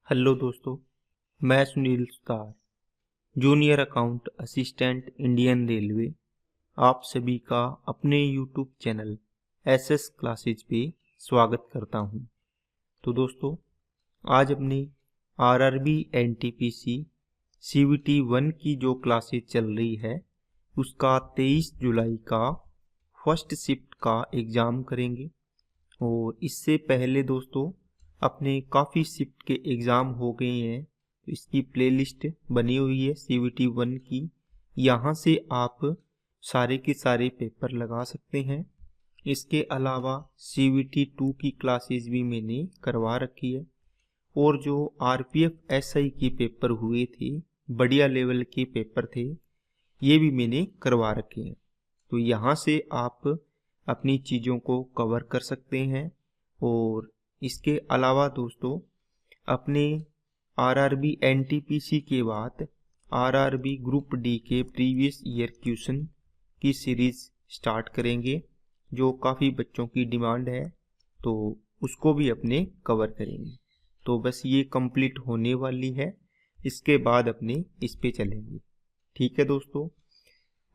Hello दोस्तों, मैं Sunil Sutar, junior account assistant Indian railway, आप सभी का अपने यूट्यूब चैनल एसएस क्लासेज पे स्वागत करता हूं। तो दोस्तों, आज अपनी आरआरबी एनटीपीसी सीवीटी 1 की जो क्लासेज चल रही है उसका 23 जुलाई का फर्स्ट शिफ्ट का एग्ज़ाम करेंगे। और इससे पहले दोस्तों अपने काफ़ी शिफ्ट के एग्ज़ाम हो गए हैं, तो इसकी प्लेलिस्ट बनी हुई है सीवीटी 1 की। यहाँ से आप सारे के सारे पेपर लगा सकते हैं। इसके अलावा सीवीटी 2 की क्लासेस भी मैंने करवा रखी है। और जो आरपीएफ एसआई के पेपर हुए थे, बढ़िया लेवल के पेपर थे, ये भी मैंने करवा रखे हैं। तो यहाँ से आप अपनी चीज़ों को कवर कर सकते हैं। और इसके अलावा दोस्तों अपने आरआरबी एनटीपीसी के बाद आरआरबी ग्रुप डी के प्रीवियस ईयर क्वेश्चन की सीरीज स्टार्ट करेंगे, जो काफ़ी बच्चों की डिमांड है, तो उसको भी अपने कवर करेंगे। तो बस ये कंप्लीट होने वाली है, इसके बाद अपने इस पे चलेंगे। ठीक है दोस्तों,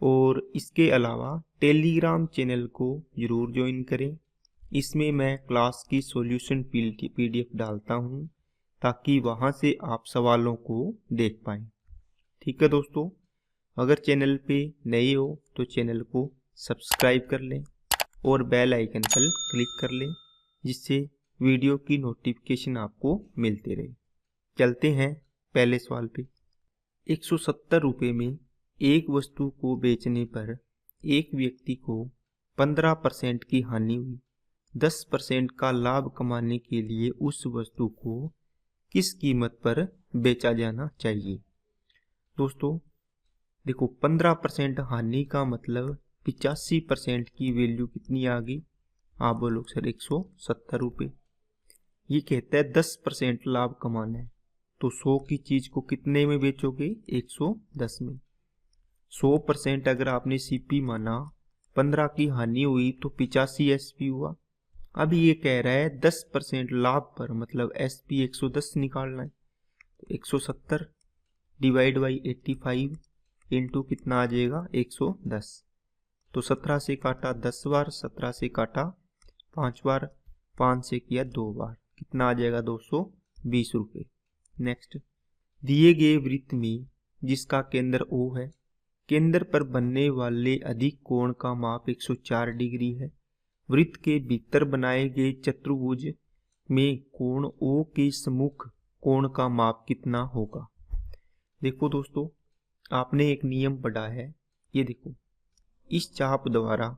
और इसके अलावा टेलीग्राम चैनल को ज़रूर ज्वाइन करें। इसमें मैं क्लास की सॉल्यूशन पीडीएफ डालता हूं, ताकि वहां से आप सवालों को देख पाएं। ठीक है दोस्तों, अगर चैनल पे नए हो तो चैनल को सब्सक्राइब कर लें और बेल आइकन पर क्लिक कर लें, जिससे वीडियो की नोटिफिकेशन आपको मिलते रहे। चलते हैं पहले सवाल पे। 170 रुपये में एक वस्तु को बेचने पर एक व्यक्ति को 15% की हानि हुई। 10% का लाभ कमाने के लिए उस वस्तु को किस कीमत पर बेचा जाना चाहिए। दोस्तों देखो, 15% हानि का मतलब 85% की वैल्यू कितनी आ गई? आप बोलो सर 170 रुपये। ये कहता है 10% लाभ कमाना है, तो 100 की चीज को कितने में बेचोगे? 110 में। 100% अगर आपने सीपी माना, 15 की हानि हुई तो 85 एसपी हुआ। अभी ये कह रहा है 10% लाभ पर, मतलब एसपी 110 निकालना है। तो 170 डिवाइड बाई 85 इंटू कितना आ जाएगा? 110। तो 17 से काटा 10 बार, 17 से काटा 5 बार, 5 से किया 2 बार, कितना आ जाएगा? 220 रुपये। नेक्स्ट, दिए गए वृत्त में जिसका केंद्र O है, केंद्र पर बनने वाले अधिक कोण का माप 104 डिग्री है। वृत्त के भीतर बनाए गए चतुर्भुज में कोण O के सम्मुख कोण का माप कितना होगा? देखो दोस्तों, आपने एक नियम पढ़ा है, ये देखो, इस चाप द्वारा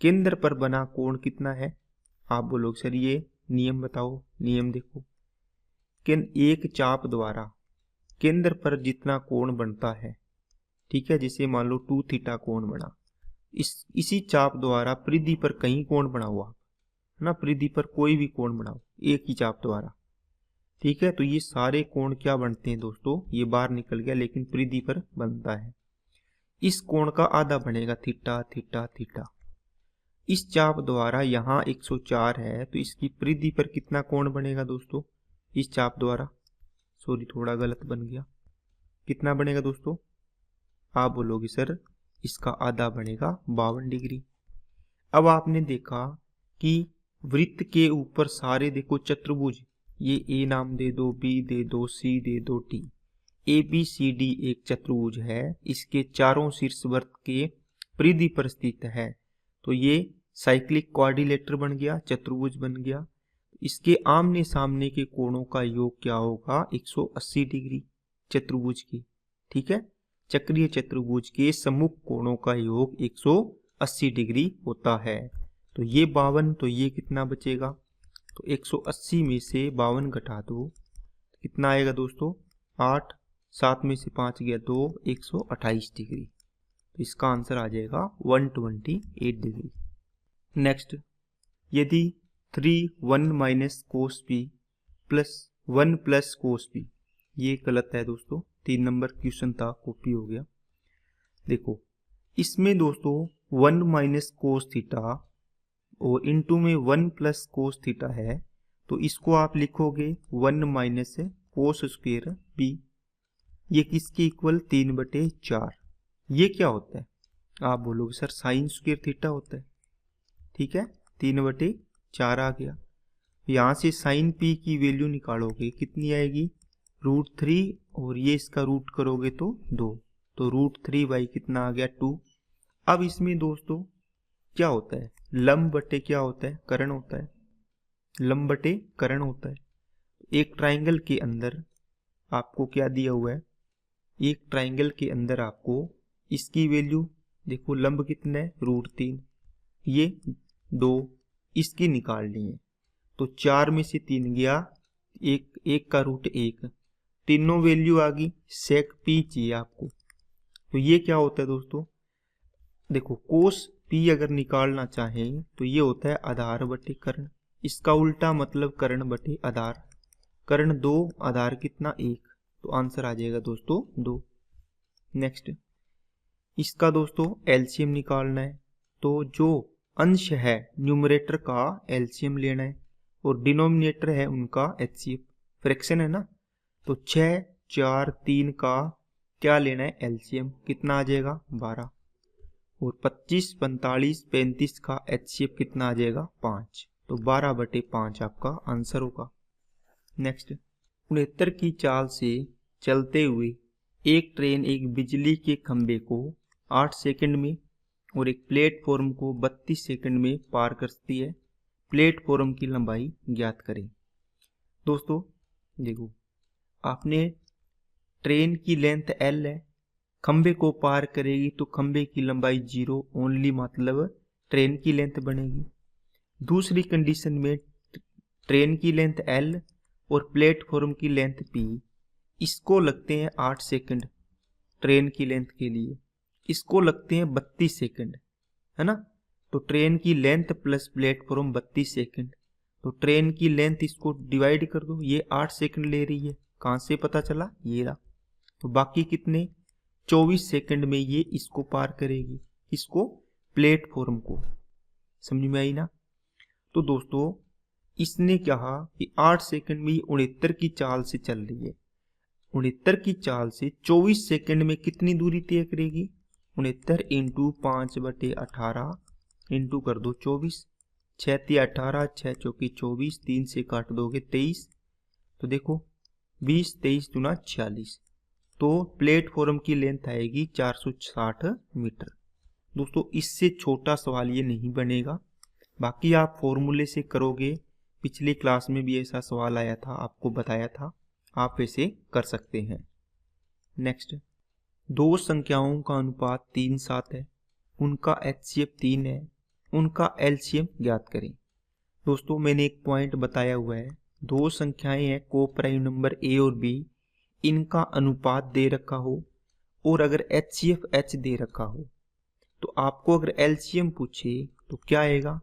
केंद्र पर बना कोण कितना है? आप बोलो सर ये नियम बताओ। नियम देखो, एक चाप द्वारा केंद्र पर जितना कोण बनता है, ठीक है, जैसे मान लो 2 थीटा कोण बना, इसी चाप द्वारा परिधि पर कहीं कोण बना हुआ है ना, परिधि पर कोई भी कोण बनाओ एक ही चाप द्वारा, ठीक है, तो ये सारे कोण क्या बनते हैं दोस्तों? ये बाहर निकल गया, लेकिन परिधि पर बनता है। इस कोण का आधा बनेगा थीटा थीटा थीटा। इस चाप द्वारा यहाँ 104 है, तो इसकी परिधि पर कितना कोण बनेगा दोस्तों? इस चाप द्वारा, सॉरी थोड़ा गलत बन गया, कितना बनेगा दोस्तों? आप बोलोगे सर इसका आधा बनेगा 52 डिग्री। अब आपने देखा कि वृत्त के ऊपर सारे देखो चतुर्भुज, ये ए नाम दे दो, बी दे दो, सी दे दो, T, A B C D एक चतुर्भुज है, इसके चारों शीर्ष वृत्त के परिधि पर स्थित है, तो ये साइक्लिक क्वाड्रिलेटर बन गया, चतुर्भुज बन गया। इसके आमने सामने के कोणों का योग क्या होगा? 180 डिग्री चतुर्भुज की, ठीक है, चक्रीय चतुर्भुज के सम्मुख कोणों का योग 180 डिग्री होता है। तो ये 52, तो ये कितना बचेगा? तो 180 में से 52 घटा दो, कितना आएगा दोस्तों? 8, 7 में से 5 गया 2, 128 डिग्री। तो इसका आंसर आ जाएगा 128 डिग्री। नेक्स्ट, यदि 3 1 minus cos P plus 1 plus cos P, ये गलत है दोस्तों, 3 नंबर क्वेश्चन था, कॉपी हो गया। देखो इसमें दोस्तों 1 माइनस कोस थीटा और इनटू में 1 प्लस कोस थीटा है, तो इसको आप लिखोगे 1 माइनस कोस स्क्वायर बी, ये किसके इक्वल 3/4। ये क्या होता है, आप बोलोगे सर साइन स्क्वायर थीटा होता है, ठीक है, 3/4 आ गया। यहाँ से साइन पी की वैल्यू निकालोगे कितनी आएगी, √3, और ये इसका रूट करोगे तो 2, तो √3 कितना आ गया 2। अब इसमें दोस्तों क्या होता है, लंब बटे क्या होता है, कर्ण होता है, लंब बटे कर्ण होता है। एक ट्राइंगल के अंदर आपको क्या दिया हुआ है, एक ट्राइंगल के अंदर आपको इसकी वैल्यू देखो, लंब कितना है √3, ये 2, इसकी निकालनी है। तो 4 में से 3 गया, एक का रूट 1, तीनों वैल्यू आ गई, सेक पी चाहिए आपको। तो ये क्या होता है दोस्तों, देखो कोस पी अगर निकालना चाहें तो ये होता है आधार बटे कर्ण, इसका उल्टा मतलब कर्ण बटे आधार, कर्ण 2, आधार कितना 1, तो आंसर आ जाएगा दोस्तों 2। नेक्स्ट, इसका दोस्तों एलसीएम निकालना है, तो जो अंश है न्यूमरेटर का एलसीएम लेना है और डिनोमिनेटर है उनका एचसीएफ, फ्रैक्शन है ना, तो 6, 4, 3 का क्या लेना है एलसीएम, कितना आ जाएगा 12, और 25, 45, 35 का एचसीएफ कितना आ जाएगा 5, तो 12/5 आपका आंसर होगा। नेक्स्ट, 69 की चाल से चलते हुए एक ट्रेन एक बिजली के खंभे को 8 सेकंड में और एक प्लेटफॉर्म को 32 सेकंड में पार करती है, प्लेटफॉर्म की लंबाई ज्ञात करें। दोस्तों देखो, आपने ट्रेन की लेंथ L है, खंभे को पार करेगी तो खंभे की लंबाई 0 ओनली, मतलब ट्रेन की लेंथ बनेगी। दूसरी कंडीशन में ट्रेन की लेंथ L और प्लेटफॉर्म की लेंथ P, इसको लगते हैं 8 सेकंड ट्रेन की लेंथ के लिए, इसको लगते हैं 32 सेकंड, है ना। तो ट्रेन की लेंथ प्लस प्लेटफॉर्म 32 सेकंड, तो ट्रेन की लेंथ इसको डिवाइड कर दो, ये 8 सेकंड ले रही है, कहाँ से पता चला, ये रहा। तो बाकी कितने 24 सेकंड में ये इसको पार करेगी, इसको प्लेटफॉर्म को, समझ में आई ना। तो दोस्तों इसने कहा कि 8 सेकंड में 69 की चाल से चल रही है, 69 की चाल से 24 सेकंड में कितनी दूरी तय करेगी, 69 × 5/18 इंटू कर दो 24, 6 × 18, 6 × 24, 3 से काट दोगे 23, तो देखो 20, 23 × 46, तो प्लेटफॉर्म की लेंथ आएगी 460 मीटर। दोस्तों इससे छोटा सवाल ये नहीं बनेगा, बाकी आप फॉर्मूले से करोगे, पिछली क्लास में भी ऐसा सवाल आया था, आपको बताया था, आप ऐसे कर सकते हैं। नेक्स्ट, दो संख्याओं का अनुपात 3:7 है, उनका एचसीएफ 3 है, उनका एलसीएम ज्ञात करें। दोस्तों मैंने एक पॉइंट बताया हुआ है, दो संख्याएं हैं को प्राइम नंबर ए और बी, इनका अनुपात दे रखा हो और अगर एचसीएफ एच दे रखा हो, तो आपको अगर एलसीएम पूछे तो क्या आएगा,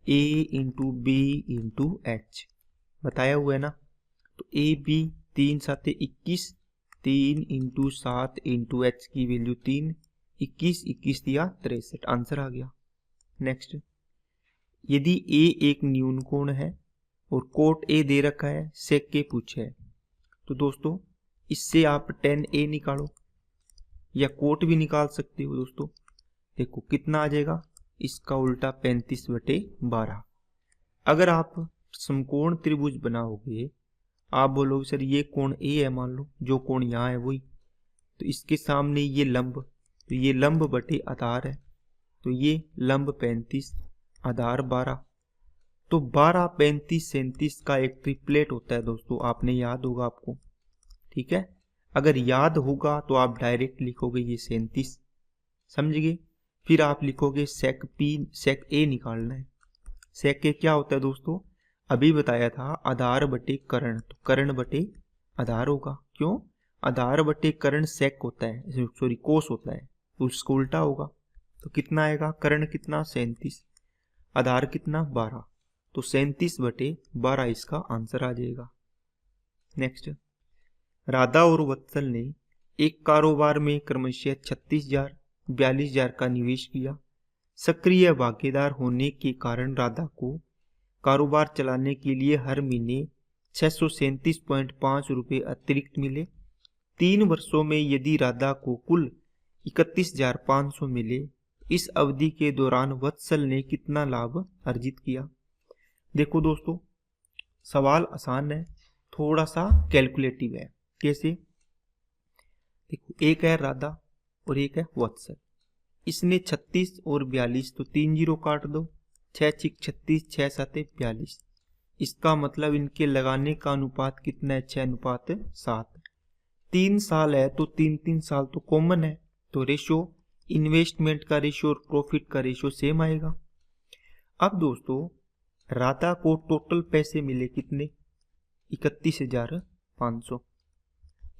ए × बी × एच, बताया हुआ है ना। तो ए बी 3 × 7 = 21, 3 × 7 × एच की वैल्यू 3, 21, 21 दिया 63, आंसर आ गया। नेक्स्ट, यदि ए एक न्यून कोण है और कोट ए दे रखा है, सेक के पूछे है, तो दोस्तों इससे आप tan A निकालो या कोट भी निकाल सकते हो। दोस्तों देखो कितना आ जाएगा, इसका उल्टा 35/12। अगर आप समकोण त्रिभुज बनाओगे, आप बोलोगे सर ये कोण A है, मान लो जो कोण यहाँ है वही, तो इसके सामने ये लंब, तो ये लंब बटे आधार है, तो ये लंब 35, आधार 12, तो 12, 35, 37 का एक ट्रिपलेट होता है दोस्तों, आपने याद होगा आपको, ठीक है। अगर याद होगा तो आप डायरेक्ट लिखोगे ये 37, समझ गए। फिर आप लिखोगे सेक पी, सेक ए निकालना है। सेक ए क्या होता है दोस्तों, अभी बताया था आधार बटे कर्ण, तो कर्ण बटे आधार होगा, क्यों, आधार बटे कर्ण सेक होता है, सॉरी कोस होता है, तो उसको उल्टा होगा। तो कितना आएगा, कर्ण कितना 37, आधार कितना 12, तो 37/12 इसका आंसर आ जाएगा। नेक्स्ट, राधा और वत्सल ने एक कारोबार में क्रमशः 36,000, 42,000 का निवेश किया। सक्रिय भागीदार होने के कारण राधा को कारोबार चलाने के लिए हर महीने 637.5 रुपये अतिरिक्त मिले। 3 वर्षों में यदि राधा को कुल 31,500 मिले, इस अवधि के दौरान वत्सल ने कितना लाभ अर्जित किया। देखो दोस्तों, सवाल आसान है, थोड़ा सा कैलकुलेटिव है। कैसे? देखो, एक है राधा और एक है वत्सल। इसने 36 और 42, तो 3 जीरो काट दो, 6 6 36, 6 7 42। इसका मतलब इनके लगाने का अनुपात कितना है? 6:7। 3 साल है तो 3 साल तो कॉमन है, तो रेशो, इन्वेस्टमेंट का रेशो और प्रॉफिट का रेशो सेम आएगा। अब दोस्तों, राधा को टोटल पैसे मिले कितने? 31,500।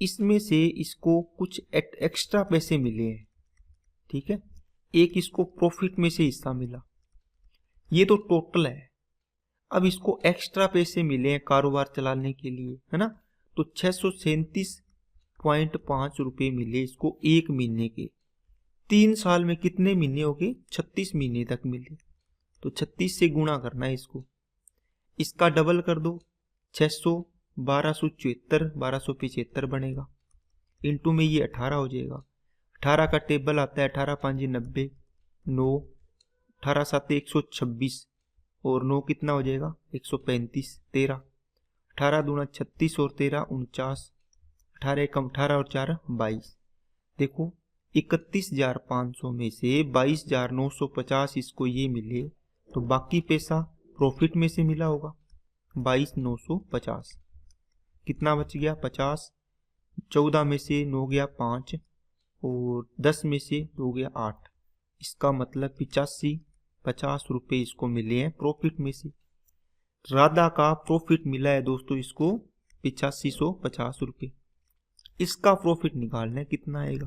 इसमें से इसको कुछ एक्स्ट्रा पैसे मिले हैं, ठीक है, एक इसको प्रॉफिट में से हिस्सा मिला। ये तो टोटल है। अब इसको एक्स्ट्रा पैसे मिले हैं कारोबार चलाने के लिए, है ना, तो 637.5 रुपये मिले इसको एक महीने के। 3 साल में कितने महीने हो गए? 36 महीने तक मिले। तो 36 से गुणा करना है इसको, इसका डबल कर दो, 600, 1274, 1275 बनेगा। इंटू में ये 18 हो जाएगा। 18 का टेबल आता है, 18 5 90, 9, 18 7 126 और 9 कितना हो जाएगा? 135, 13, 18 दूना 36 और 13 49, 18 कम 18 और 4 22। देखो, 31,500 में से 22,950 इसको ये मिले, तो बाकी पैसा प्रॉफिट में से मिला होगा। 22,950 कितना बच गया? 50। 14 में से 9 गया 5 और 10 में से 2 गया 8। इसका मतलब 50 रुपये इसको मिले हैं प्रॉफिट में से। राधा का प्रॉफिट मिला है दोस्तों इसको 8550 रुपये। इसका प्रॉफिट निकालना है, कितना आएगा?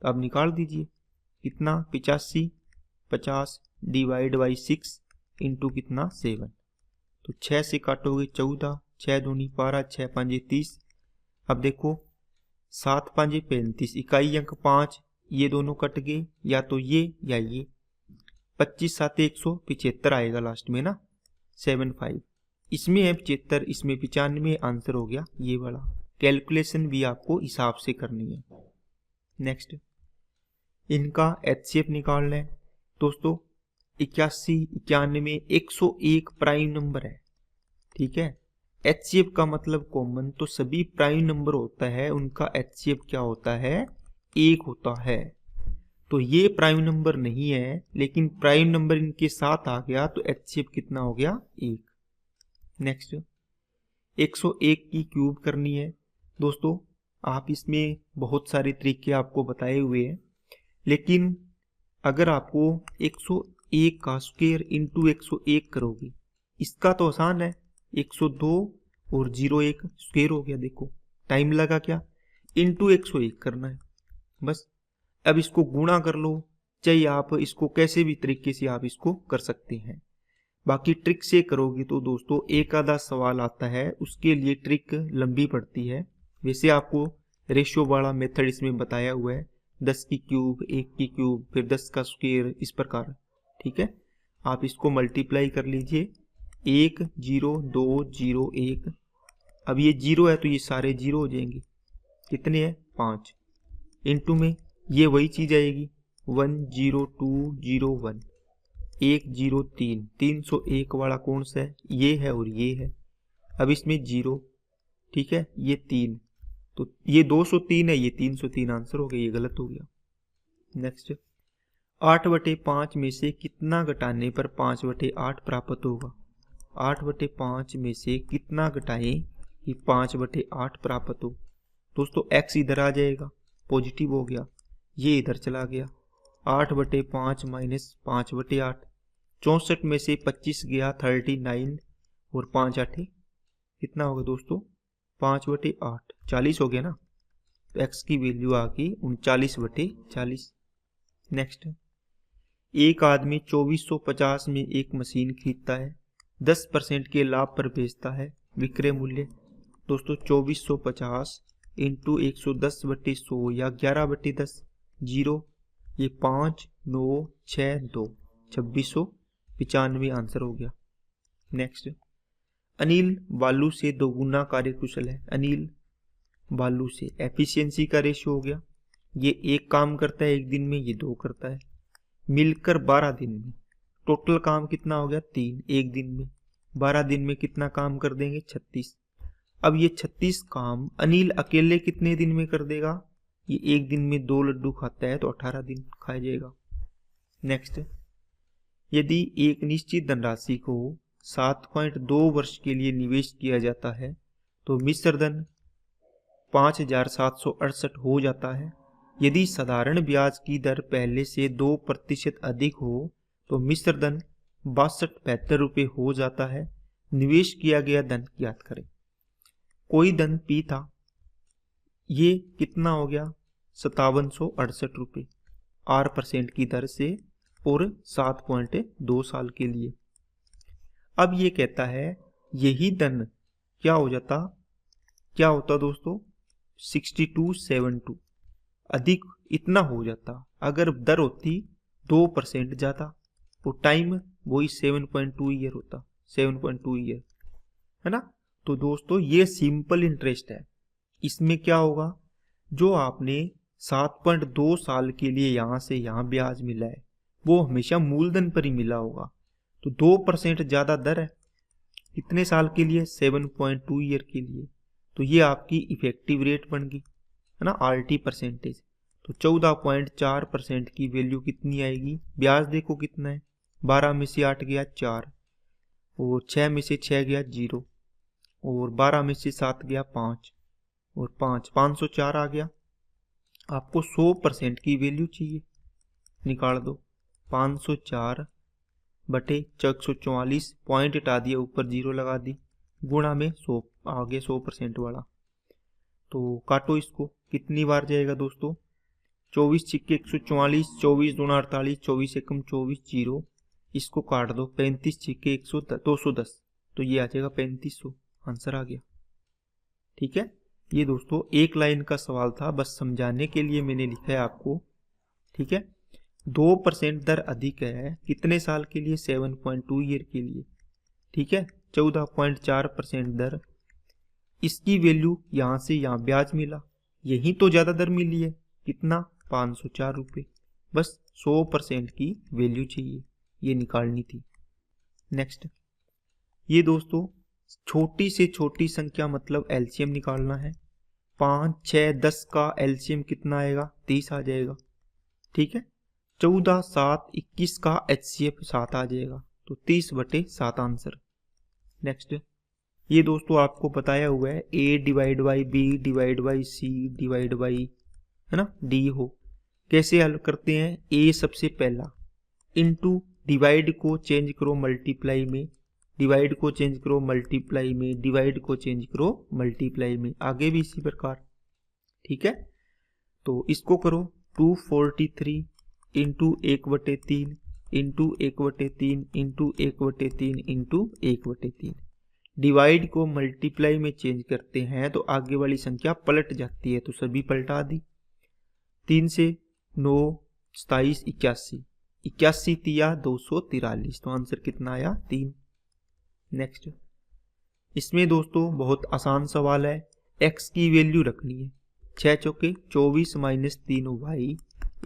तो आप निकाल दीजिए, कितना? 85 50 डिवाइड बाई 6 इंटू कितना? 7। तो 6 से काटोगे 14, 6 दूनी 12, 6 5 30। अब देखो, 7 5 35, इकाई अंक 5, ये दोनों कट गए, या तो ये या ये। 25 7 175 आएगा लास्ट में ना, 75। इसमें है 75, इसमें 95, आंसर हो गया ये वाला। कैलकुलेशन भी आपको हिसाब से करनी है। नेक्स्ट, इनका HCF निकालना है दोस्तों। 81, 91, 101 प्राइम नंबर है, ठीक है। HCF का मतलब कॉमन, तो सभी प्राइम नंबर होता है उनका HCF क्या होता है? 1 होता है। तो ये प्राइम नंबर नहीं है, लेकिन प्राइम नंबर इनके साथ आ गया तो HCF कितना हो गया? 1। नेक्स्ट, 101 की क्यूब करनी है दोस्तों। आप इसमें बहुत सारे तरीके आपको बताए हुए हैं, लेकिन अगर आपको 101 का स्क्वायर इंटू 101 करोगे, इसका तो आसान है, 102 और 01 स्क्वायर हो गया। देखो, टाइम लगा क्या? इंटू 101 करना है बस। अब इसको गुणा कर लो, चाहे आप इसको कैसे भी तरीके से आप इसको कर सकते हैं। बाकी ट्रिक से करोगे तो दोस्तों एक आधा सवाल आता है, उसके लिए ट्रिक लंबी पड़ती है। वैसे आपको रेशियो वाला मेथड इसमें बताया हुआ है, 10 की क्यूब, 1 की क्यूब, फिर 10 का स्क्वायर, इस प्रकार, ठीक है। आप इसको मल्टीप्लाई कर लीजिए, 1 0 2 0 1। अब ये 0 है तो ये सारे 0 हो जाएंगे, कितने हैं? 5। इंटू में ये वही चीज आएगी, 1 0 2 0 1, 1 0 3, 301 वाला कौन सा है? ये है और ये है। अब इसमें 0, ठीक है, ये 3, तो ये 203 है, ये 303, आंसर हो गया, ये गलत हो गया। नेक्स्ट, 8/5 में से कितना घटाने पर 5/8 प्राप्त होगा? 8/5 में से कितना घटाएं कि 5/8 प्राप्त हो? दोस्तों x इधर आ जाएगा, पॉजिटिव हो गया, ये इधर चला गया। 8/5 माइनस 5/8, 64 में से 25 गया 39 और 5 8 कितना होगा दोस्तों? 5/8, 40 हो गया ना। तो x की वैल्यू आ गई 39/40। नेक्स्ट, एक आदमी 2450 में एक मशीन खरीदता है, 10% के लाभ पर बेचता है। विक्रय मूल्य दोस्तों 2450 इंटू 110/100 या 11/10, 0, ये 5 9 6 2, 2695 आंसर हो गया। नेक्स्ट, अनिल बालू से दोगुना कार्यकुशल है। अनिल बालू से, एफिशिएंसी का रेशियो हो गया, ये 1 काम करता है 1 दिन में, ये 2 करता है, मिलकर 12 दिन में। टोटल काम कितना हो गया 3 1 दिन में। 12 दिन में कितना काम कर देंगे 36। अब ये 36 काम अनिल अकेले कितने दिन में कर देगा? ये 1 दिन में 2 लड्डू खाता है तो 18 दिन खाया जाएगा। नेक्स्ट, यदि एक निश्चित धनराशि को 7.2 वर्ष के लिए निवेश किया जाता है तो मिश्र धन 5,768 हो जाता है। यदि साधारण ब्याज की दर पहले से 2% अधिक हो तो मिश्र धन 62-72 रुपये हो जाता है। निवेश किया गया धन ज्ञात करें। कोई धन पी था, ये कितना हो गया 5768 रुपये 8% की दर से और 7.2 साल के लिए। अब ये कहता है यही धन क्या होता दोस्तों 6272 अधिक इतना हो जाता अगर दर होती 2% ज्यादा, तो टाइम वही 7.2 ईयर होता, 7.2 ईयर है ना। तो दोस्तों ये सिंपल इंटरेस्ट है। इसमें क्या होगा, जो आपने 7.2 साल के लिए यहां से यहां ब्याज मिला है वो हमेशा मूलधन पर ही मिला होगा। तो 2% ज्यादा दर है कितने साल के लिए 7.2 ईयर के लिए। तो ये आपकी इफेक्टिव रेट बन गई है ना, RT परसेंटेज। तो 14.4% की वैल्यू कितनी आएगी? ब्याज देखो कितना है, 12 में से 8 गया 4, और 6 में से 6 गया 0, और 12 में से 7 गया 5, और 504 आ गया। आपको 100% की वैल्यू चाहिए, निकाल दो 504 बटे 144, पॉइंट हटा दिया, ऊपर 0 लगा दी, गुणा में 100 आगे 100% वाला। तो काटो इसको, कितनी बार जाएगा दोस्तों 24 छिक्के 144, 24 दूना 48, 24 एकम 24, 0, इसको काट दो 35 छिक्के 210, तो ये आ जाएगा 3500, आंसर आ गया। ठीक है, ये दोस्तों एक लाइन का सवाल था, बस समझाने के लिए मैंने लिखा है आपको। ठीक है, 2% दर अधिक है कितने साल के लिए 7.2 ईयर के लिए। ठीक है, 14.4% दर, इसकी वैल्यू यहां से यहां ब्याज मिला, यही तो ज्यादा दर मिली है, कितना 504 रुपये। बस 100% की वैल्यू चाहिए, ये निकालनी थी। नेक्स्ट, ये दोस्तों छोटी से छोटी संख्या मतलब एलसीएम निकालना है। 5, 6, 10 का एलसीएम कितना आएगा 30 आ जाएगा। ठीक है, 14, 7, 21 का HCF 7 आ जाएगा, तो 30/7 आंसर। नेक्स्ट, ये दोस्तों आपको बताया हुआ है A divide by B divide by C divide by है ना D हो। कैसे हल करते हैं? A सबसे पहला, इनटू डिवाइड को चेंज करो मल्टीप्लाई में, डिवाइड को चेंज करो मल्टीप्लाई में, डिवाइड को चेंज करो मल्टीप्लाई में, आगे भी इसी प्रकार। ठीक है, तो इसको करो 243 into 1/3 into 1/3 into 1/3 into 1/3। Divide को मल्टीप्लाई में चेंज करते हैं तो आगे वाली संख्या पलट जाती है, तो सभी पलटा दी। 3 से 9, 27, 81, 81 तिया 243, तो आंसर कितना आया 3। नेक्स्ट, इसमें दोस्तों बहुत आसान सवाल है, x की वैल्यू रखनी है। 6 चौके 24 माइनस 3y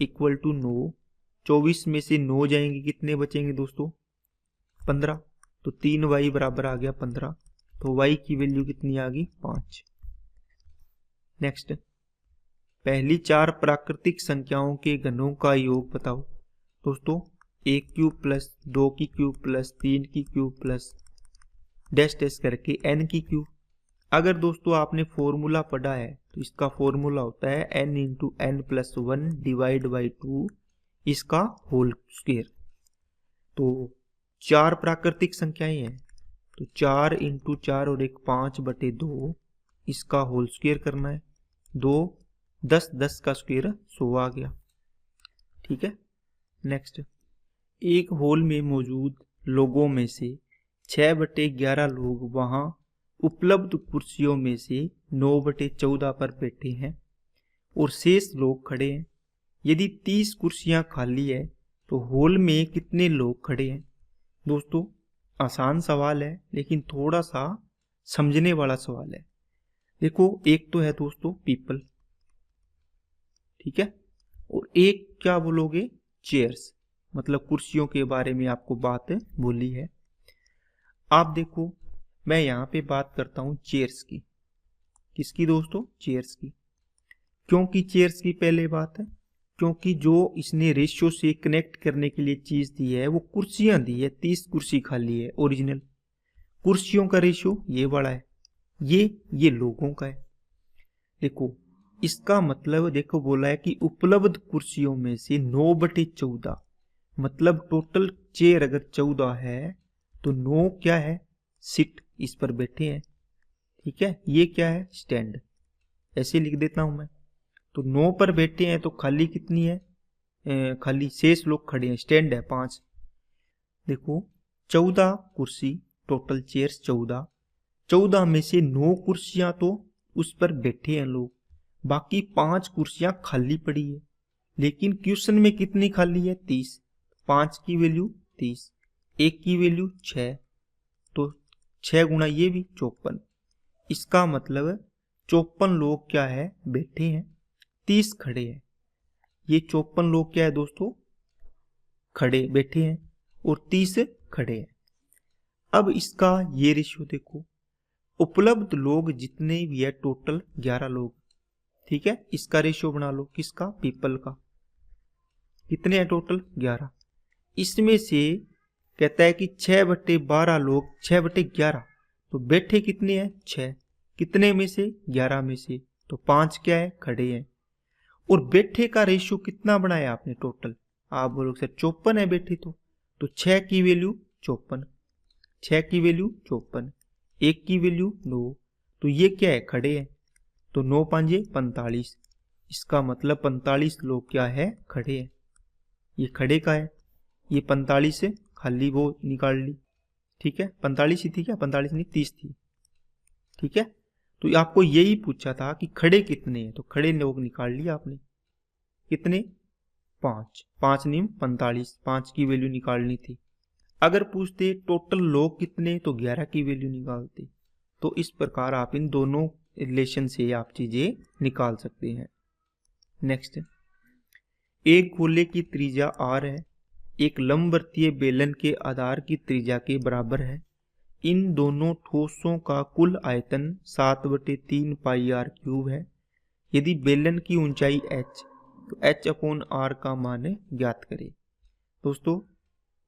इक्वल टू 9। 24 में से 9 जाएंगे, कितने बचेंगे दोस्तों 15, तो 3y बराबर आ गया 15, तो y की वैल्यू कितनी आ गई 5। नेक्स्ट, पहली 4 प्राकृतिक संख्याओं के घनों का योग बताओ। दोस्तों 1 क्यूब प्लस 2 की क्यूब प्लस 3 की क्यूब प्लस डैश डैश करके n की क्यूब। अगर दोस्तों आपने फॉर्मूला पढ़ा है तो इसका फॉर्मूला होता है n into n plus 1 divide by 2 इसका होल स्क्वायर। तो 4 प्राकृतिक संख्याएं हैं, तो 4 इंटू 4 और 1 5/2 इसका होल स्क्वायर करना है। 2 10 10 का स्क्वायर 100 आ गया। ठीक है, नेक्स्ट, एक हॉल में मौजूद लोगों में से 6/11 लोग वहां उपलब्ध कुर्सियों में से 9/14 पर बैठे हैं और शेष लोग खड़े हैं। यदि 30 कुर्सियां खाली है तो हॉल में कितने लोग खड़े हैं? दोस्तों आसान सवाल है लेकिन थोड़ा सा समझने वाला सवाल है। देखो एक तो है दोस्तों पीपल, ठीक है, और एक क्या बोलोगे चेयर्स, मतलब कुर्सियों के बारे में आपको बात बोली है। आप देखो मैं यहाँ पे बात करता हूँ चेयर्स की। किसकी दोस्तों? चेयर्स की। क्योंकि चेयर्स की पहले बात है, क्योंकि जो इसने रेशियो से कनेक्ट करने के लिए चीज दी है वो कुर्सियां दी है। 30 कुर्सी खाली है ओरिजिनल। कुर्सियों का रेशियो ये बड़ा है, ये लोगों का है। देखो इसका मतलब देखो बोला है कि उपलब्ध कुर्सियों में से 9/14, मतलब टोटल चेयर अगर 14 है तो 9 क्या है? सीट, इस पर बैठे हैं, ठीक है। ये क्या है? स्टैंड। ऐसे लिख देता हूं मैं। तो 9 पर बैठे हैं तो खाली कितनी है? खाली शेष लोग खड़े हैं, स्टैंड है 5। देखो 14 कुर्सी, टोटल चेयर्स 14, 14 में से 9 कुर्सियां तो उस पर बैठे हैं लोग, बाकी 5 कुर्सियां खाली पड़ी है। लेकिन क्वेश्चन में कितनी खाली है? 30। 5 की वैल्यू 30, 1 की वैल्यू 6, तो 6 गुना ये भी 54। इसका मतलब 54 लोग क्या है? बैठे हैं, 30 खड़े हैं। ये 54 लोग क्या है दोस्तों? खड़े बैठे हैं और 30 खड़े हैं। अब इसका ये रेशियो देखो, उपलब्ध लोग जितने भी है टोटल 11 लोग, ठीक है। इसका रेशियो बना लो, किसका? पीपल का। कितने हैं टोटल? 11। इसमें से कहता है कि 6/12 लोग, 6/11, तो बैठे कितने हैं? 6। कितने में से? 11 में से, तो 5 क्या है? खड़े हैं। और बैठे का रेशियो कितना बनाया आपने टोटल? आप बोलोगे सर 54 है बैठे तो 6 की वैल्यू 54, 6 की वैल्यू 54, 1 की वैल्यू 9, तो ये क्या है? खड़े हैं। तो 9 5 45, इसका मतलब 45 लोग क्या है? खड़े हैं। ये खड़े का है, ये 45 से खाली वो निकाल ली, ठीक है। 45 ही थी क्या? 45 नहीं 30 थी, ठीक है। तो आपको यही पूछा था कि खड़े कितने हैं, तो खड़े लोग निकाल लिया आपने। कितने? 5, 5 नहीं 45, 5 की वैल्यू निकालनी थी। अगर पूछते टोटल लोग कितने, तो 11 की वैल्यू निकालते। तो इस प्रकार आप इन दोनों रिलेशन से आप चीजें निकाल सकते हैं। नेक्स्ट, एक गोले की त्रिज्या r है, एक लंबवृत्तीय बेलन के आधार की त्रिज्या के बराबर है। इन दोनों ठोसों का कुल आयतन 7/3 पाई r क्यूब है। यदि बेलन की ऊंचाई h, तो h/r का मान ज्ञात करें। दोस्तों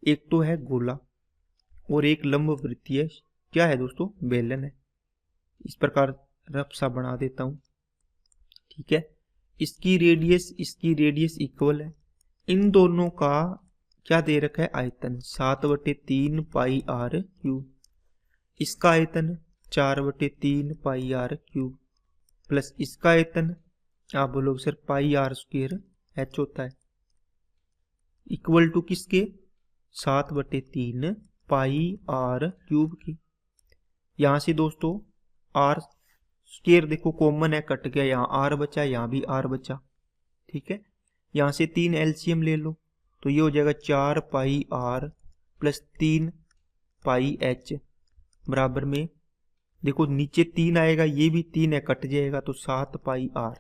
एक तो है गोला और एक लंबवृत्तीय क्या है दोस्तों? बेलन है। इस प्रकार रफ सा बना देता हूं, ठीक है। इसकी रेडियस इक्वल है। इन दोनों का क्या दे रखा है? आयतन 7/3 पाई r क्यूब। इसका आयतन 4/3 पाई r क्यूब प्लस इसका आयतन, आप बोलोगे सर पाई r स्क्वायर h होता है, इक्वल टू किसके? 7/3 पाई r क्यूब की। यहां से दोस्तों r स्क्वायर देखो कॉमन है, कट गया, यहाँ r बचा, यहाँ भी r बचा, ठीक है। यहाँ से 3 एलसीएम ले लो, तो ये हो जाएगा 4 पाई r प्लस 3 पाई h बराबर में, देखो नीचे 3 आएगा, ये भी 3 है, कट जाएगा, तो 7 पाई r,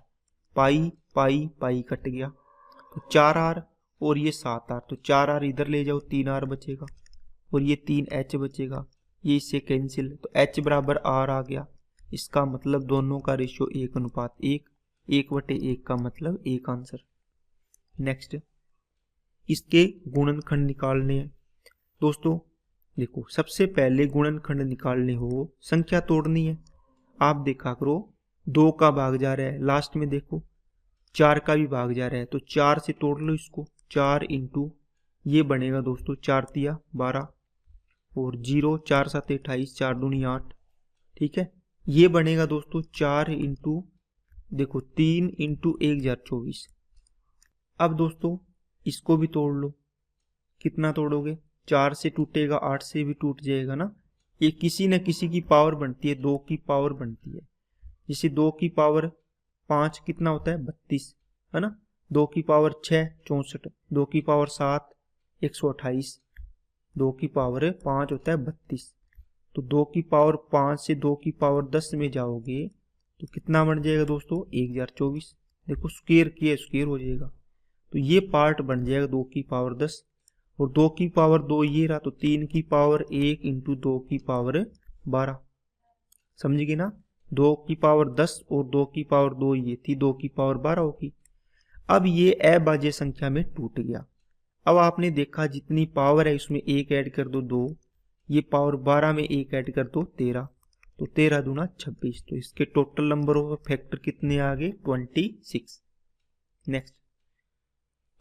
पाई पाई पाई कट गया, तो 4r और ये 7r, तो 4r इधर ले जाओ, 3r बचेगा और ये 3h बचेगा, ये इससे कैंसिल, तो h बराबर r आ गया। इसका मतलब दोनों का रेशियो 1:1, 1/1 का मतलब 1 आंसर। नेक्स्ट, इसके गुणनखंड निकालने हैं। दोस्तों देखो सबसे पहले गुणनखंड निकालने हो, संख्या तोड़नी है। आप देखा करो 2 का भाग जा रहा है, लास्ट में देखो 4 का भी भाग जा रहा है, तो 4 से तोड़ लो इसको। 4 इंटू ये बनेगा दोस्तों 4 तिया 12 और 0, 4 7 28, 4 दूनी 8, ठीक है। ये बनेगा दोस्तों 4 इंटू देखो 3 इंटू 1024। अब दोस्तों इसको भी तोड़ लो, कितना तोड़ोगे? 4 से टूटेगा, 8 से भी टूट जाएगा ना। ये किसी न किसी की पावर बनती है, 2 की पावर बनती है। जैसे 2 की पावर 5 कितना होता है? 32, है ना। 2 की पावर 6 64, 2 की पावर 7 128, 2 की पावर 5 होता है 32। तो 2 की पावर 5 से 2 की पावर 10 में जाओगे तो कितना बन जाएगा दोस्तों 1024। देखो स्क्वायर किया स्क्वायर हो जाएगा, तो ये पार्ट बन जाएगा 2 की पावर 10 और 2 की पावर 2 ये रहा, तो 3 की पावर 1 इंटू 2 की पावर 12। समझिए ना, 2 की पावर 10 और 2 की पावर 2 ये थी, 2 की पावर 12 होगी। अब ये अभाज्य संख्या में टूट गया। अब आपने देखा जितनी पावर है उसमें 1 ऐड कर दो 2, ये पावर 12 में 1 ऐड कर दो 13, तो 13 दूना 26, तो इसके टोटल नंबर ऑफ फैक्टर कितने आ गए 26। नेक्स्ट,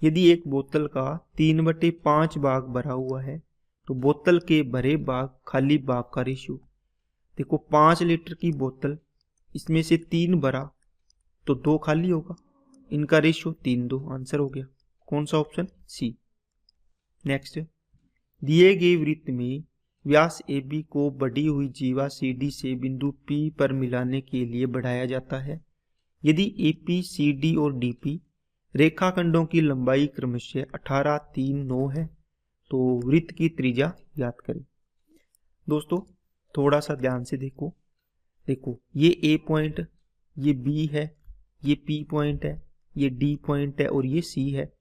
यदि एक बोतल का 3/5 भाग भरा हुआ है तो बोतल के भरे भाग खाली भाग का रेशियो। देखो 5 लीटर की बोतल, इसमें से 3 भरा तो 2 खाली होगा, इनका रेशियो 3:2, आंसर हो गया कौन सा ऑप्शन सी। नेक्स्ट, दिए गए वृत्त में व्यास AB को बढ़ी हुई जीवा CD से बिंदु P पर मिलाने के लिए बढ़ाया जाता है। यदि AP, CD और DP रेखाखंडों की लंबाई क्रमशः 18, 3, 9 है तो वृत्त की त्रिज्या ज्ञात करें। दोस्तों थोड़ा सा ध्यान से देखो, ये A पॉइंट, ये B है, ये P पॉइंट है, ये D पॉइंट है और ये C है।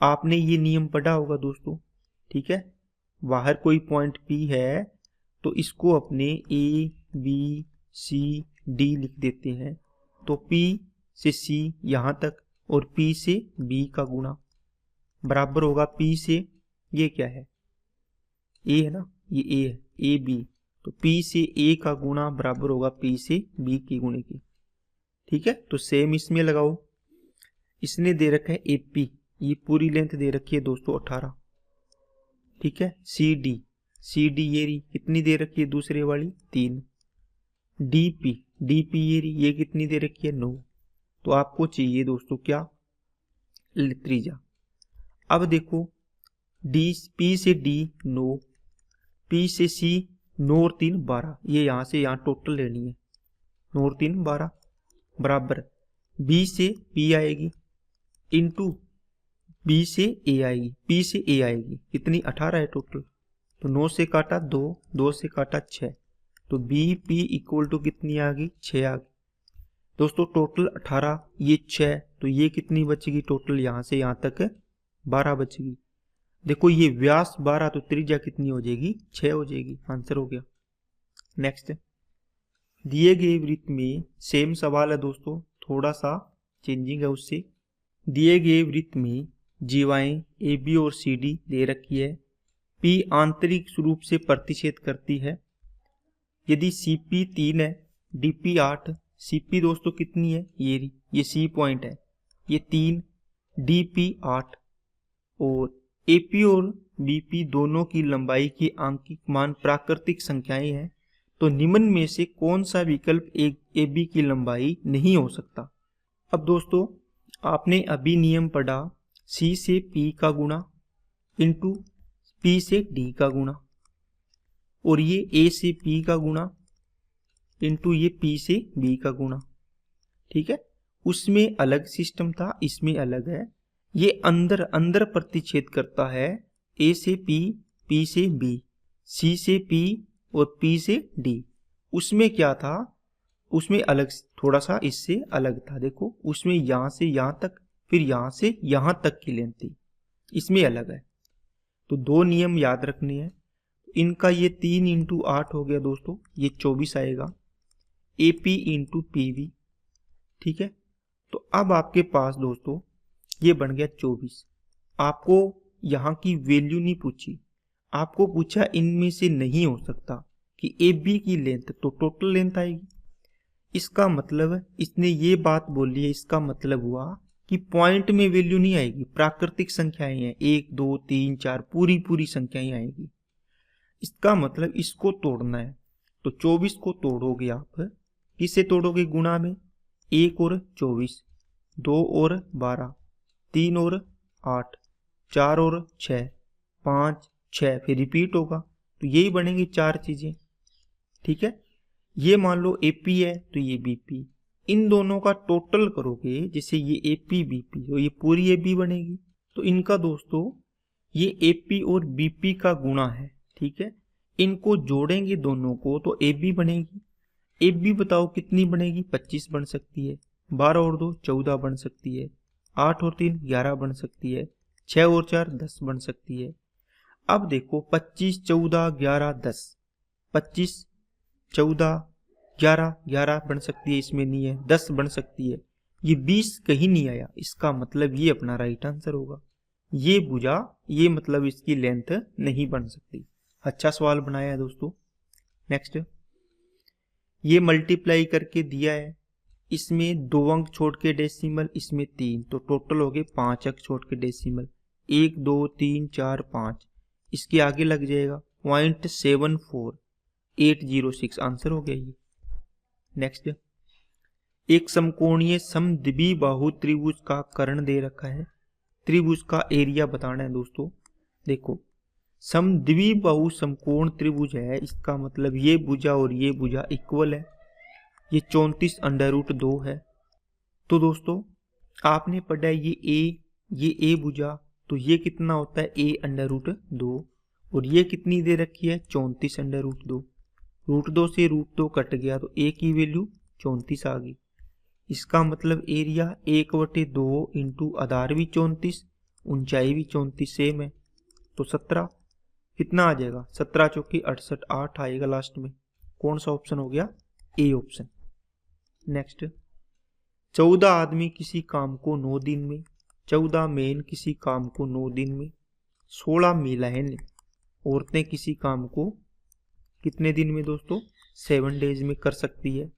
आपने ये नियम पढ़ा होगा दोस्तों, ठीक है। बाहर कोई पॉइंट P है तो इसको अपने A, B, C, D लिख देते हैं, तो P से C यहां तक और P से B का गुणा बराबर होगा P से, ये क्या है A है ना, ये A है, AB, तो P से A का गुणा बराबर होगा P से B के गुणे की। ठीक है, तो सेम इसमें लगाओ। इसने दे रखा है AP, ये पूरी लेंथ दे रखी है दोस्तों 18, ठीक है। CD ये रही, कितनी दे रखी है दूसरे वाली 3। DP ये रही, ये कितनी दे रखी है 9। तो आपको चाहिए दोस्तों क्या त्रिज्या। अब देखो P से D 9, P से C 9 और 3 12, ये यहां से यहां टोटल लेनी है, 9 और 3 12 बराबर B से P आएगी इंटू B से A आएगी, P से A आएगी, कितनी 18 है टोटल, तो 9 से काटा 2, 2 से काटा 6, तो BP इक्वल टू कितनी आ गई 6 आ गई। दोस्तों टोटल 18, ये 6, तो ये कितनी बचेगी टोटल यहां से यहां तक 12 बचेगी। देखो ये व्यास 12 तो त्रिज्या कितनी हो जाएगी 6 हो जाएगी, आंसर हो गया। नेक्स्ट, दिए गए वृत्त में सेम सवाल है दोस्तों, थोड़ा सा चेंजिंग है उससे। दिए गए वृत्त में जीवाएं AB और CD दे रखी है, P आंतरिक रूप से प्रतिच्छेद करती है। यदि CP 3 है, DP 8, CP दोस्तों कितनी है ये C पॉइंट है, ये 3, DP 8 और AP और BP दोनों की लंबाई की आंकिक मान प्राकृतिक संख्याएं हैं, तो निम्न में से कौन सा विकल्प AB की लंबाई नहीं हो सकता। अब दोस्तों आपने अभी नियम पढ़ा, C से P का गुणा इंटू P से D का गुणा, और ये A से P का गुणा इंटू ये P से B का गुणा, ठीक है। उसमें अलग सिस्टम था, इसमें अलग है। ये अंदर प्रतिच्छेद करता है, A से P, P से B, C से P और P से D। उसमें क्या था, उसमें अलग, थोड़ा सा इससे अलग था। देखो उसमें यहां से यहां तक, फिर यहां से यहां तक की लेंथ थी, इसमें अलग है। तो 2 नियम याद रखने हैं इनका। ये 3 इंटू 8 हो गया दोस्तों, ये 24 आएगा, AP इंटू PV, ठीक है। तो अब आपके पास दोस्तों ये बन गया 24। आपको यहां की वैल्यू नहीं पूछी, आपको पूछा इनमें से नहीं हो सकता कि AB की लेंथ, तो टोटल लेंथ आएगी। इसका मतलब इसने ये बात बोली है, इसका मतलब हुआ कि पॉइंट में वैल्यू नहीं आएगी, प्राकृतिक संख्याएं हैं 1 2 3 4 पूरी संख्याएं आएगी। इसका मतलब इसको तोड़ना है, तो 24 को तोड़ोगे आप, किससे तोड़ोगे गुणा में, 1 और 24, 2 और 12, 3 और 8, 4 और 6, 5 6, फिर रिपीट होगा, तो यही बनेंगी 4 चीजें, ठीक है। ये मान लो AP है तो ये BP, इन दोनों का टोटल करोगे, जैसे ये AP BP तो ये पूरी AB बनेगी। तो इनका दोस्तों ये AP और BP का गुणा है, ठीक है। इनको जोड़ेंगे दोनों को तो ए बी बनेगी। ए बी बताओ कितनी बनेगी, 25 बन सकती है, 12 और 2 14 बन सकती है, 8 और 3 11 बन सकती है, 6 और 4 10 बन सकती है। अब देखो 25 14 11 10, 25 14 11 11 बन सकती है, इसमें नहीं है, 10 बन सकती है, ये 20 कहीं नहीं आया, इसका मतलब ये अपना राइट आंसर होगा। ये भुजा, ये मतलब इसकी लेंथ नहीं बन सकती। अच्छा सवाल बनाया है दोस्तों। नेक्स्ट, ये मल्टीप्लाई करके दिया है, इसमें 2 अंक छोड़ के डेसिमल, इसमें 3, तो टोटल हो गए 5 अंक छोड़ के डेसिमल, 1 2 3 4 5, इसके आगे लग जाएगा 0.74806, आंसर हो गया ये। नेक्स्ट, एक समकोणीय समद्विबाहु त्रिभुज का कर्ण दे रखा है, त्रिभुज का एरिया बताना है दोस्तों। देखो समद्विबाहु समकोण त्रिभुज है, इसका मतलब ये भुजा और ये भुजा इक्वल है, ये 34√2 है। तो दोस्तों आपने पढ़ा है ये ए भुजा, तो ये कितना होता है a√2, और ये कितनी दे रखी है 34√2, √2 से √2 कट गया तो a की वैल्यू 34 आ गई। इसका मतलब एरिया 1/2 इंटू आधार भी 34, ऊंचाई भी 34 सेम है, तो 17 कितना आ जाएगा, 17 चौकी 68, 8 आएगा लास्ट में। कौन सा ऑप्शन हो गया, ए ऑप्शन। नेक्स्ट, 14 आदमी किसी काम को 9 दिन में, 14 मेन किसी काम को 9 दिन में, 16 महिलाएं औरतें किसी काम को कितने दिन में दोस्तों, 7 डेज में कर सकती है।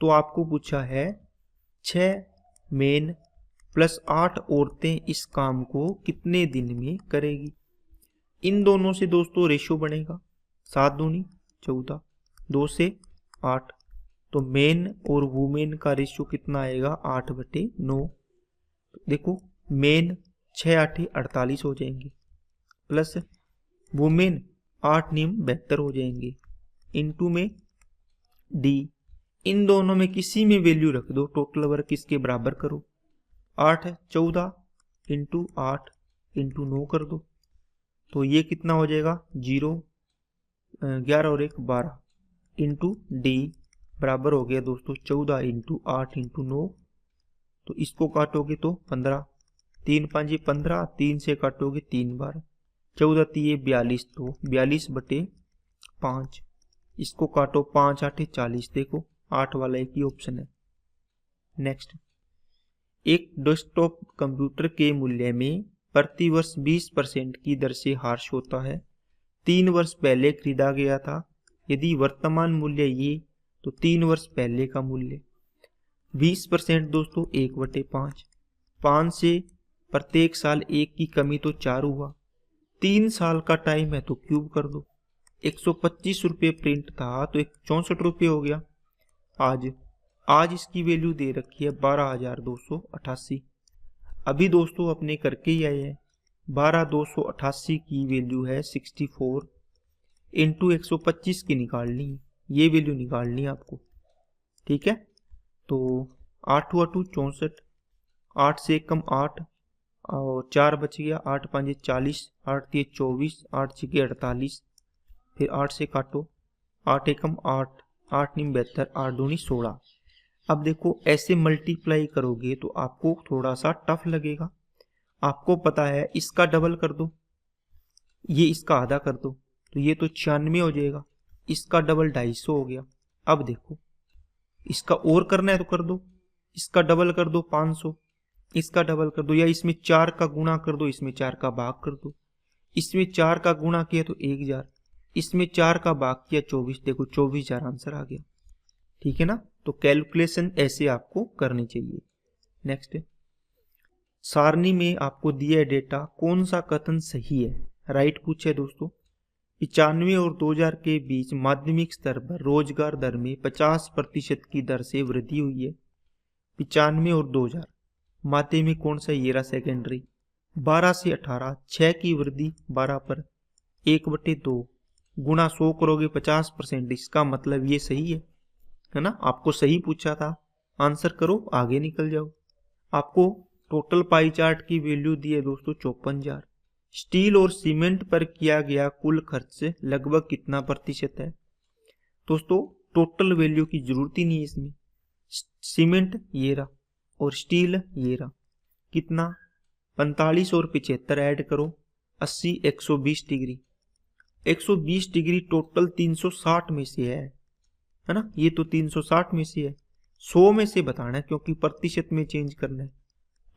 तो आपको पूछा है 6 मेन प्लस 8 औरतें इस काम को कितने दिन में करेगी। इन दोनों से दोस्तों रेशियो बनेगा 7 दूनी 14, 2 से 8, तो मेन और वुमेन का रेशियो कितना आएगा 8/9। देखो मेन 6 8 48 हो जाएंगे, प्लस वुमेन 8 9 72 हो जाएंगे, इनटू में डी, इन दोनों में किसी में वैल्यू रख दो, टोटल वर्क इसके बराबर करो, 8 है 14 इंटू 8 इंटू 9 कर दो, तो ये कितना हो जाएगा 0 11 और 1 12 इंटू डी बराबर हो गया दोस्तों 14 इंटू 8 इंटू 9, तो इसको काटोगे तो 15, 3 5 15, 3 से काटोगे 3 बार, 14 3 42, तो 42/5, इसको काटो 5 8 40, देखो 8 वाला एक ही ऑप्शन है। नेक्स्ट, एक डेस्कटॉप कंप्यूटर के मूल्य में प्रतिवर्ष 20% की दर से ह्रास होता है, 3 वर्ष पहले खरीदा गया था, यदि वर्तमान मूल्य ये तो 3 वर्ष पहले का मूल्य। 20% दोस्तों 1/5, 5 से प्रत्येक साल 1 की कमी तो 4 हुआ, 3 साल का टाइम है तो क्यूब कर दो, 125 रुपये प्रिंट था तो 64 रुपये हो गया। आज इसकी वैल्यू दे रखी है 12,288। अभी दोस्तों अपने करके ही आए हैं, 12,288 की वैल्यू है 64 इंटू 125 की निकालनी है, ये वैल्यू निकालनी है आपको, ठीक है। तो 8 हुआ 2 64, 8 से कम 8 और 4 बच गया, 8 5 40, 8 3 24, 8 6 48, फिर 8 से काटो, 8 एकम 8, 8 9 72, 8 दूनी 16। अब देखो ऐसे मल्टीप्लाई करोगे तो आपको थोड़ा सा टफ लगेगा, आपको पता है इसका डबल कर दो, ये इसका आधा कर दो, तो ये तो 96 हो जाएगा, इसका डबल 250 हो गया। अब देखो इसका और करना है तो कर दो, इसका डबल कर दो 500, इसका डबल कर दो, या इसमें 4 का गुणा कर दो, इसमें 4 का भाग कर दो, इसमें 4 का गुणा किया तो 1000, इसमें 4 का भाग किया 24, देखो 24,000 आंसर आ गया, ठीक है ना। तो कैलकुलेशन ऐसे आपको करनी चाहिए। नेक्स्ट, सारणी में आपको दिया डेटा कौन सा कथन सही है, राइट पूछे दोस्तों। 95 और 2000 के बीच माध्यमिक स्तर पर रोजगार दर में 50% की दर से वृद्धि हुई है। 95 और 2000 माध्यमिक कौन सा, ये रहा सेकेंडरी। 12 से 18 6 की वृद्धि 12 पर 1/2 गुणा 100 करोगे 50%, इसका मतलब ये सही है ना। आपको सही पूछा था, आंसर करो आगे निकल जाओ। आपको टोटल पाई चार्ट की वैल्यू दी है दोस्तों 54,000, स्टील और सीमेंट पर किया गया कुल खर्च लगभग कितना प्रतिशत है? दोस्तों टोटल वैल्यू की जरूरत ही नहीं है इसमें। सीमेंट ये रहा और स्टील ये रहा, कितना 45 और 75 ऐड करो 80, 120 डिग्री। 120 डिग्री टोटल 360 में से है ना, ये तो 360 में से है, 100 में से बताना है क्योंकि प्रतिशत में चेंज करना है।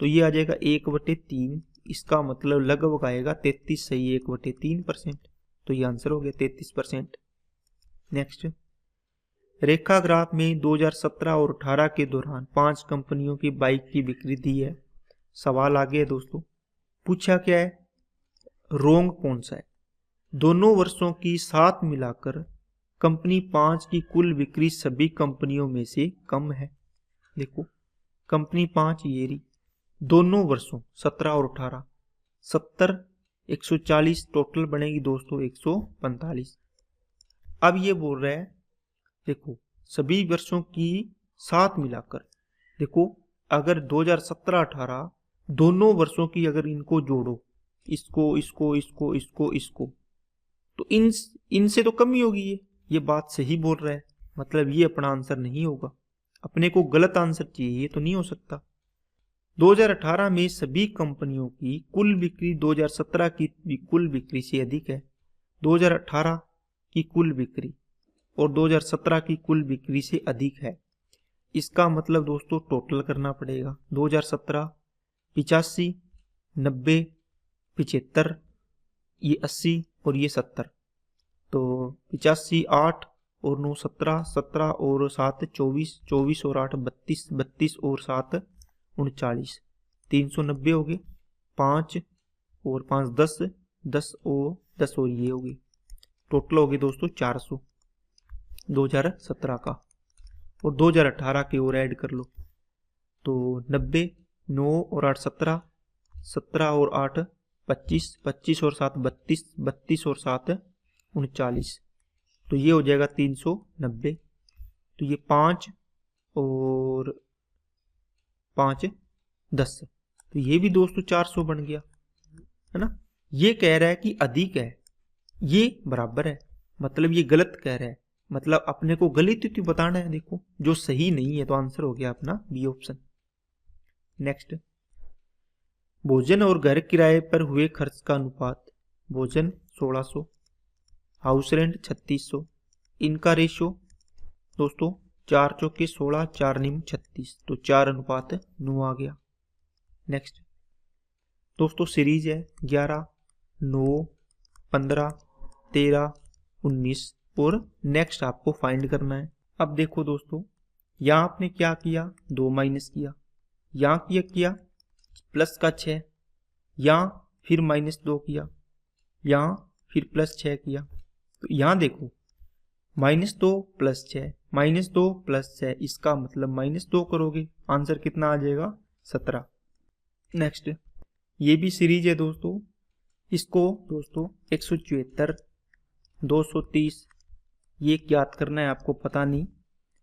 तो ये आ जाएगा 1/3, इसका मतलब लगभग आएगा 33 सही 1/3%। तो ये आंसर हो गया 33%। नेक्स्ट, रेखा ग्राफ में 2017 और 18 के दौरान 5 कंपनियों की बाइक की बिक्री दी है। सवाल आ गया दोस्तों, पूछा क्या है, रोंग कौन सा है? दोनों वर्षों की साथ मिलाकर कंपनी 5 की कुल बिक्री सभी कंपनियों में से कम है। देखो कंपनी 5 ये रही, दोनों वर्षों 17 और 18, 70, 140 टोटल बनेगी दोस्तों 145। अब ये बोल रहा है देखो सभी वर्षों की साथ मिलाकर, देखो अगर 2017-18 दोनों वर्षों की अगर इनको जोड़ो, इसको इसको इसको इसको इसको, तो इनसे तो कम ही होगी। ये बात सही बोल रहा है, मतलब ये अपना आंसर नहीं होगा, अपने को गलत आंसर चाहिए, ये तो नहीं हो सकता। 2018 में सभी कंपनियों की कुल बिक्री 2017 की कुल बिक्री से अधिक है। 2018 की कुल बिक्री और 2017 की कुल बिक्री से अधिक है, इसका मतलब दोस्तों टोटल करना पड़ेगा। 2017 85, 90, 75, ये 80 और ये 70, तो 85 8 और 9 17, 17 और 7 24, 24 और 8 32, 32 और 7 39, 390 हो गए। 5 और 5 10, 10 और ये हो गए, टोटल हो गए दोस्तों 400 2017 का। और 2018 के और ऐड कर लो, तो 90, 9 और 8 17, 17 और 8 25, 25 और 7 32, 32 और 7 39, तो ये हो जाएगा 390। तो ये 5 और 5 10, तो ये भी दोस्तों 400 बन गया, है ना। ये कह रहा है कि अधिक है, ये बराबर है, मतलब ये गलत कह रहा है, मतलब अपने को गलत ही बताना है। देखो जो सही नहीं है तो आंसर हो गया अपना बी ऑप्शन। नेक्स्ट, भोजन और घर किराए पर हुए खर्च का अनुपात। भोजन 1600, हाउस रेंट 3600, इनका रेशियो दोस्तों 4 चौके 16, 4 निम 36, तो 4:9 आ गया। नेक्स्ट दोस्तों सीरीज है 11, 9, 15, 13, 19 और नेक्स्ट आपको फाइंड करना है। अब देखो दोस्तों यहाँ आपने क्या किया, 2 माइनस किया, यहाँ किया प्लस का 6, यहाँ फिर -2 किया, यहाँ फिर +6 किया। तो यहाँ देखो -2 + 6, -2 + 6, इसका मतलब -2 करोगे आंसर कितना आ जाएगा 17। नेक्स्ट ये भी सीरीज है दोस्तों, इसको दोस्तों 174, 230 ये ज्ञात करना है आपको, पता नहीं,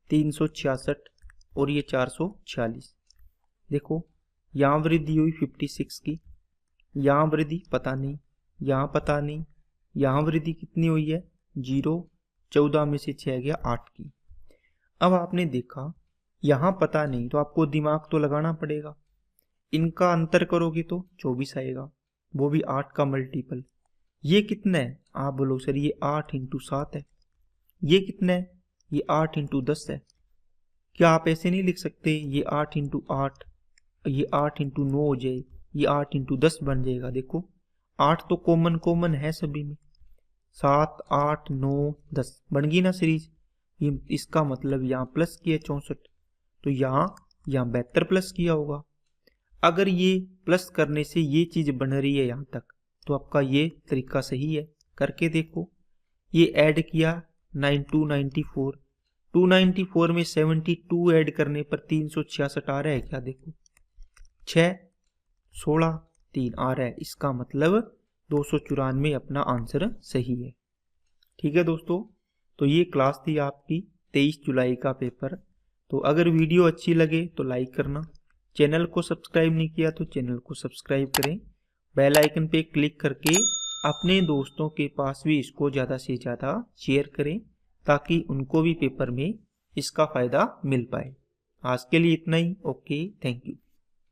366 और ये 446। देखो यहाँ वृद्धि हुई 56 की, यहाँ वृद्धि पता नहीं, यहाँ पता नहीं, यहाँ वृद्धि कितनी हुई है 0, 14 में से 6 गया 8 की। अब आपने देखा यहाँ पता नहीं, तो आपको दिमाग तो लगाना पड़ेगा, इनका अंतर करोगे तो 24 आएगा, वो भी 8 का मल्टीपल। ये कितना है आप बोलो सर, ये 8 × 7 है। ये कितना है, ये 8 × 10 है। क्या आप ऐसे नहीं लिख सकते ये 8 × 8, ये 8 × 9 हो जाए, ये 8 × 10 बन जाएगा। देखो 8 तो कॉमन है सभी में, 7, 8, 9, 10 बन गई ना सीरीज। ये इसका मतलब यहाँ प्लस किया 64, तो यहाँ 72 प्लस किया होगा। अगर ये प्लस करने से ये चीज बन रही है यहाँ तक, तो आपका ये तरीका सही है, करके देखो। ये ऐड किया 294, 294 में 72 ऐड करने पर 366 आ रहा है क्या, देखो 6, 16, 3 आ रहा है, इसका मतलब 294 अपना आंसर सही है। ठीक है दोस्तों, तो ये क्लास थी आपकी 23 जुलाई का पेपर। तो अगर वीडियो अच्छी लगे तो लाइक करना, चैनल को सब्सक्राइब नहीं किया तो चैनल को सब्सक्राइब करें बेल आइकन पे क्लिक करके अपने दोस्तों के पास भी इसको ज़्यादा से ज़्यादा शेयर करें ताकि उनको भी पेपर में इसका फ़ायदा मिल पाए। आज के लिए इतना ही। Okay, thank you.